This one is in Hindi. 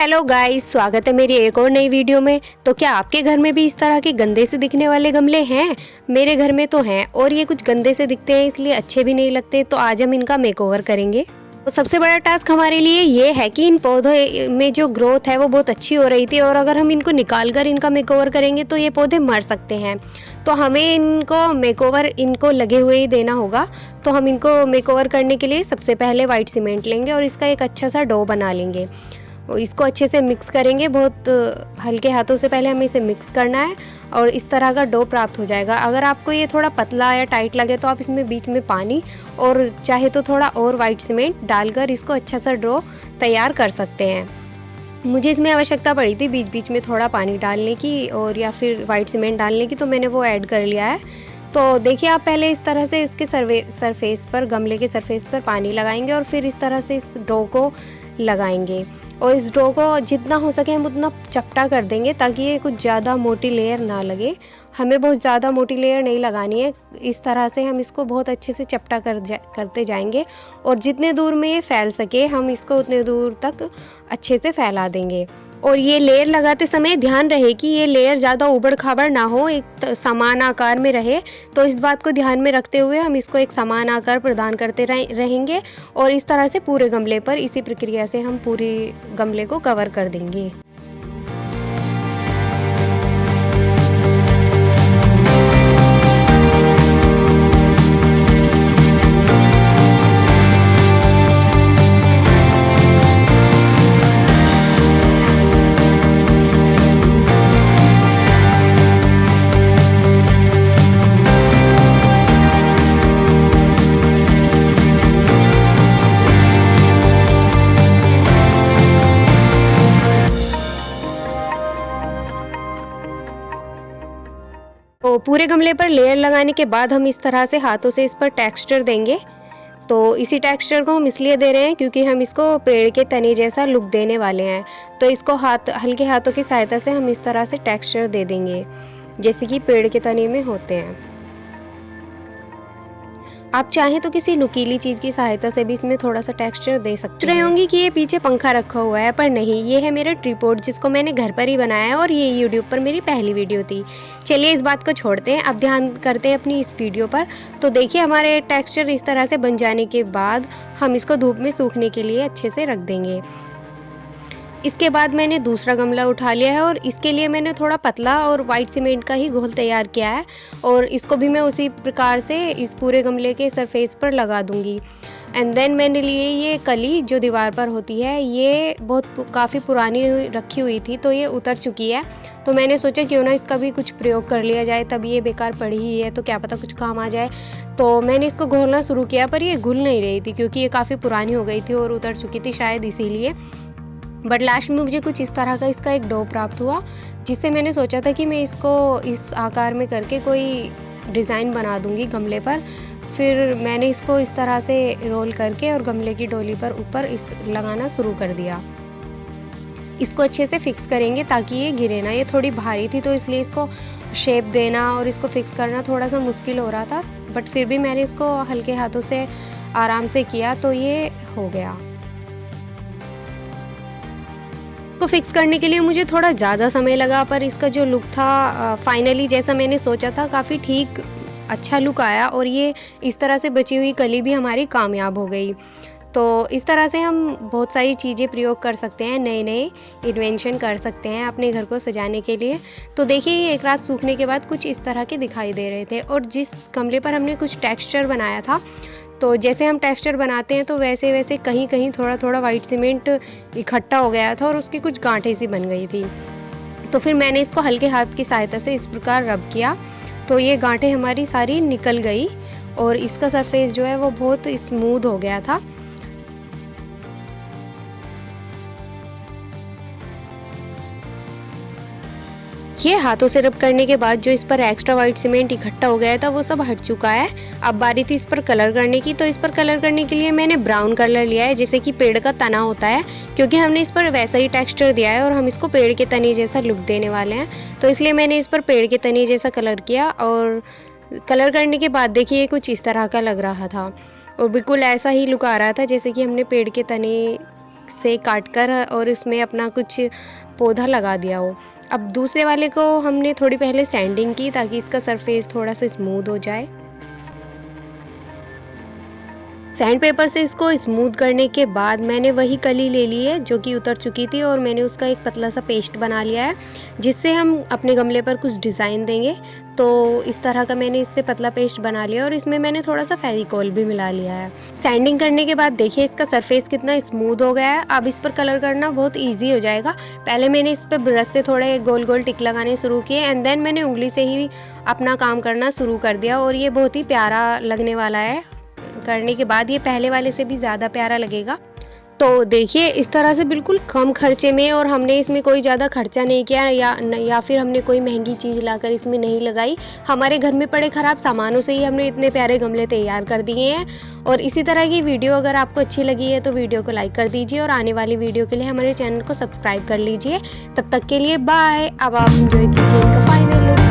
हेलो गाइस, स्वागत है मेरी एक और नई वीडियो में। तो क्या आपके घर में भी इस तरह के गंदे से दिखने वाले गमले हैं? मेरे घर में तो हैं और ये कुछ गंदे से दिखते हैं, इसलिए अच्छे भी नहीं लगते। तो आज हम इनका मेकओवर करेंगे। तो सबसे बड़ा टास्क हमारे लिए ये है कि इन पौधों में जो ग्रोथ है वो बहुत अच्छी हो रही थी, और अगर हम इनको निकाल कर इनका मेकओवर करेंगे तो ये पौधे मर सकते हैं। तो हमें इनको मेकओवर इनको लगे हुए ही देना होगा। तो हम इनको मेकओवर करने के लिए सबसे पहले वाइट सीमेंट लेंगे और इसका एक अच्छा सा डो बना लेंगे। इसको अच्छे से मिक्स करेंगे, बहुत हल्के हाथों से पहले हमें इसे मिक्स करना है और इस तरह का डो प्राप्त हो जाएगा। अगर आपको ये थोड़ा पतला या टाइट लगे तो आप इसमें बीच में पानी और चाहे तो थोड़ा और वाइट सीमेंट डालकर इसको अच्छा सा डो तैयार कर सकते हैं। मुझे इसमें आवश्यकता पड़ी थी बीच बीच में थोड़ा पानी डालने की और या फिर वाइट सीमेंट डालने की, तो मैंने वो ऐड कर लिया है। तो देखिए, आप पहले इस तरह से इसके सरफेस पर, गमले के सरफेस पर पानी लगाएंगे और फिर इस तरह से इस डो को लगाएंगे और इस डो को जितना हो सके हम उतना चपटा कर देंगे ताकि ये कुछ ज़्यादा मोटी लेयर ना लगे। हमें बहुत ज़्यादा मोटी लेयर नहीं लगानी है। इस तरह से हम इसको बहुत अच्छे से चपटा करते जाएंगे और जितने दूर में ये फैल सके हम इसको उतने दूर तक अच्छे से फैला देंगे। और ये लेयर लगाते समय ध्यान रहे कि ये लेयर ज़्यादा ऊबड़ खाबड़ ना हो, एक समान आकार में रहे। तो इस बात को ध्यान में रखते हुए हम इसको एक समान आकार प्रदान करते रहेंगे और इस तरह से पूरे गमले पर इसी प्रक्रिया से हम पूरे गमले को कवर कर देंगे। तो पूरे गमले पर लेयर लगाने के बाद हम इस तरह से हाथों से इस पर टेक्सचर देंगे। तो इसी टेक्सचर को हम इसलिए दे रहे हैं क्योंकि हम इसको पेड़ के तने जैसा लुक देने वाले हैं। तो इसको हल्के हाथों की सहायता से हम इस तरह से टेक्सचर दे देंगे जैसे कि पेड़ के तने में होते हैं। आप चाहें तो किसी नुकीली चीज़ की सहायता से भी इसमें थोड़ा सा टेक्सचर दे सकते हैं। होंगी कि ये पीछे पंखा रखा हुआ है, पर नहीं, ये है मेरा ट्रिपॉड जिसको मैंने घर पर ही बनाया है और ये यूट्यूब पर मेरी पहली वीडियो थी। चलिए इस बात को छोड़ते हैं, अब ध्यान करते हैं अपनी इस वीडियो पर। तो देखिए, हमारे टेक्सचर इस तरह से बन जाने के बाद हम इसको धूप में सूखने के लिए अच्छे से रख देंगे। इसके बाद मैंने दूसरा गमला उठा लिया है और इसके लिए मैंने थोड़ा पतला और वाइट सीमेंट का ही घोल तैयार किया है और इसको भी मैं उसी प्रकार से इस पूरे गमले के सरफेस पर लगा दूंगी। एंड देन मैंने लिए ये कली जो दीवार पर होती है, ये काफ़ी पुरानी रखी हुई थी तो ये उतर चुकी है। तो मैंने सोचा क्यों ना इसका भी कुछ प्रयोग कर लिया जाए, तब ये बेकार पड़ी ही है तो क्या पता कुछ काम आ जाए। तो मैंने इसको घोलना शुरू किया पर ये घुल नहीं रही थी क्योंकि ये काफ़ी पुरानी हो गई थी और उतर चुकी थी शायद इसीलिए। बट लास्ट में मुझे कुछ इस तरह का इसका एक डो प्राप्त हुआ, जिससे मैंने सोचा था कि मैं इसको इस आकार में करके कोई डिज़ाइन बना दूंगी गमले पर। फिर मैंने इसको इस तरह से रोल करके और गमले की डोली पर ऊपर इस लगाना शुरू कर दिया। इसको अच्छे से फिक्स करेंगे ताकि ये गिरे ना। ये थोड़ी भारी थी तो इसलिए इसको शेप देना और इसको फिक्स करना थोड़ा सा मुश्किल हो रहा था, बट फिर भी मैंने इसको हल्के हाथों से आराम से किया तो ये हो गया। को फिक्स करने के लिए मुझे थोड़ा ज़्यादा समय लगा, पर इसका जो लुक था फाइनली जैसा मैंने सोचा था काफ़ी ठीक अच्छा लुक आया और ये इस तरह से बची हुई कली भी हमारी कामयाब हो गई। तो इस तरह से हम बहुत सारी चीज़ें प्रयोग कर सकते हैं, नए नए इन्वेंशन कर सकते हैं अपने घर को सजाने के लिए। तो देखिए, ये एक रात सूखने के बाद कुछ इस तरह के दिखाई दे रहे थे और जिस गमले पर हमने कुछ टेक्सचर बनाया था, तो जैसे हम टेक्सचर बनाते हैं तो वैसे वैसे कहीं कहीं थोड़ा थोड़ा वाइट सीमेंट इकट्ठा हो गया था और उसकी कुछ गांठें सी बन गई थी। तो फिर मैंने इसको हल्के हाथ की सहायता से इस प्रकार रब किया तो ये गांठें हमारी सारी निकल गई और इसका सरफेस जो है वो बहुत स्मूथ हो गया था। ये हाथों से रब करने के बाद जो इस पर एक्स्ट्रा वाइट सीमेंट इकट्ठा हो गया था वो सब हट चुका है। अब बारी थी इस पर कलर करने की। तो इस पर कलर करने के लिए मैंने ब्राउन कलर लिया है जैसे कि पेड़ का तना होता है, क्योंकि हमने इस पर वैसा ही टेक्सचर दिया है और हम इसको पेड़ के तने जैसा लुक देने वाले हैं। तो इसलिए मैंने इस पर पेड़ के तने जैसा कलर किया और कलर करने के बाद देखिए कुछ इस तरह का लग रहा था और बिल्कुल ऐसा ही लुक आ रहा था जैसे कि हमने पेड़ के तने से काट कर और इसमें अपना कुछ पौधा लगा दिया हो। अब दूसरे वाले को हमने थोड़ी पहले सैंडिंग की ताकि इसका सरफेस थोड़ा सा स्मूथ हो जाए। सैंड पेपर से इसको स्मूथ करने के बाद मैंने वही कली ले ली है जो कि उतर चुकी थी और मैंने उसका एक पतला सा पेस्ट बना लिया है जिससे हम अपने गमले पर कुछ डिज़ाइन देंगे। तो इस तरह का मैंने इससे पतला पेस्ट बना लिया और इसमें मैंने थोड़ा सा फेविकोल भी मिला लिया है। सैंडिंग करने के बाद देखिए इसका सरफेस कितना स्मूथ हो गया है। अब इस पर कलर करना बहुत ईजी हो जाएगा। पहले मैंने इस पर ब्रश से थोड़े गोल गोल टिक लगाने शुरू किए एंड देन मैंने उंगली से ही अपना काम करना शुरू कर दिया और ये बहुत ही प्यारा लगने वाला है। करने के बाद ये पहले वाले से भी ज़्यादा प्यारा लगेगा। तो देखिए इस तरह से बिल्कुल कम खर्चे में, और हमने इसमें कोई ज़्यादा खर्चा नहीं किया या फिर हमने कोई महंगी चीज़ लाकर इसमें नहीं लगाई। हमारे घर में पड़े ख़राब सामानों से ही हमने इतने प्यारे गमले तैयार कर दिए हैं। और इसी तरह की वीडियो अगर आपको अच्छी लगी है तो वीडियो को लाइक कर दीजिए और आने वाली वीडियो के लिए हमारे चैनल को सब्सक्राइब कर लीजिए। तब तक के लिए बाय। अब आप एंजॉय कीजिए इनका फाइनल लुक।